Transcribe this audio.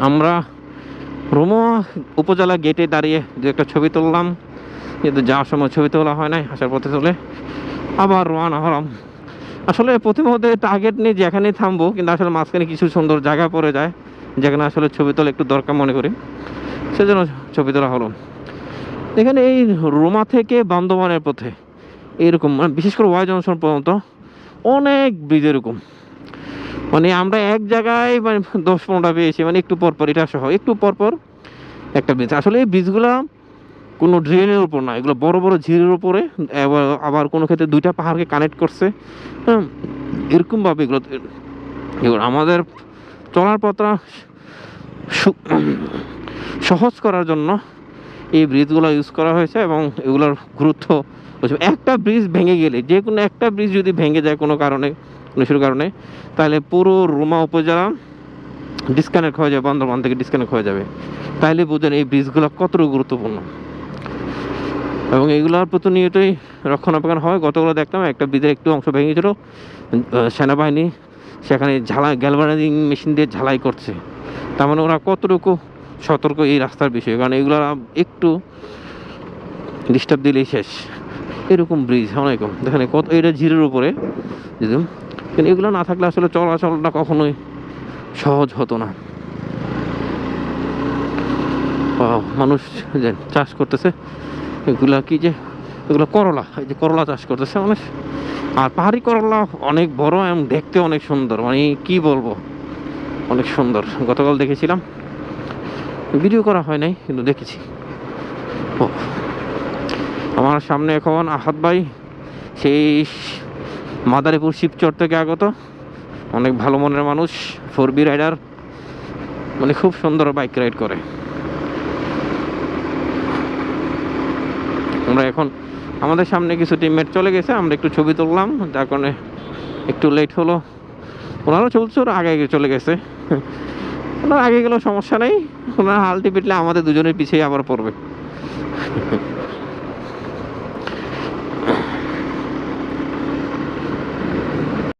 আমরা রুমা উপজেলা গেটে দাঁড়িয়ে যে একটা ছবি তুললাম, কিন্তু যাওয়ার সময় ছবি তোলা হয় নাই, আসার পথে চলে আবার রওনা হলাম। আসলে প্রতিমধ্যে টার্গেট নিয়ে যেখানেই থামবো, কিন্তু আসলে মাঝখানে কিছু সুন্দর জায়গা পড়ে যায় যেখানে আসলে ছবি তোলা একটু দরকার মনে করি, সেজন্য ছবি তোলা হলো। এখানে এই রোমা থেকে বান্দরবানের পথে এরকম মানে বিশেষ করে ওয়াই জংশন পর্যন্ত অনেক ব্রিজ এরকম, মানে আমরা এক জায়গায় মানে 10-15টা পেয়েছি, মানে একটু পরপর এটা সহ একটু পরপর একটা ব্রিজ। আসলে এই ব্রিজগুলো কোনো ড্রেনের উপর না, এগুলো বড় বড় ঝিলের উপরে, আবার কোনো ক্ষেত্রে দুইটা পাহাড়কে কানেক্ট করছে। হ্যাঁ, এরকমভাবে এগুলো এগুলো আমাদের চলার পথটা সহজ করার জন্য এই ব্রিজগুলো ইউজ করা হয়েছে, এবং এগুলোর গুরুত্ব একটা ব্রিজ ভেঙে গেলে, যে কোনো একটা ব্রিজ যদি ভেঙে যায় কোনো কারণে, কোনো কিছুর কারণে, তাহলে পুরো রুমা উপজেলা ডিসকানেক্ট হয়ে যাবে, বান্দরবান থেকে ডিসকানেক্ট হয়ে যাবে। তাহলে বুঝেন এই ব্রিজগুলো কতটুকু গুরুত্বপূর্ণ, এবং এগুলোর প্রতিনিয়তই রক্ষণাবেক্ষণ হয়। গতগুলো দেখলাম একটা ব্রিজের একটু অংশ ভেঙেছিল, সেনাবাহিনী সেখানে গ্যালভানাইজিং মেশিন দিয়ে ঝালাই করছে। তার মানে ওরা কতটুকু সতর্ক এই রাস্তার বিষয়ে, কারণ এগুলো একটু ডিস্টার্ব দিলেই শেষ। এরকম ব্রিজ অনেকম দেখেন, কত এটা ঝিরের উপরে, কিন্তু এগুলো না থাকলে আসলে চলাচলটা কখনোই সহজ হতো না। মানুষ যে চাষ করতেছে, এগুলা কি যে এগুলো করলা, এই যে করলা চাষ করতেছে মানুষ, আর পাহাড়ি করলা অনেক বড় এবং দেখতে অনেক সুন্দর, মানে কি বলবো, অনেক সুন্দর। গতকাল দেখেছিলাম, ভিডিও করা হয় নাই কিন্তু দেখেছি। আমার সামনে এখন আহাত ভাই, সেই মাদারীপুর শিবচর থেকে আগত, অনেক ভালো মনের মানুষ, 4B রাইডার, মানে খুব সুন্দর বাইক রাইড করে। আমরা এখন আমাদের সামনে কিছু টিমমেট চলে গেছে, আমরা একটু ছবি তুললাম, যার কারণে একটু লেট হলো। ওনারও চলছে, ওরা আগে চলে গেছে, ওনার আগে গেলেও সমস্যা নেই, ওনার আলটিমেটলি আমাদের দুজনের পিছিয়ে আবার পড়বে।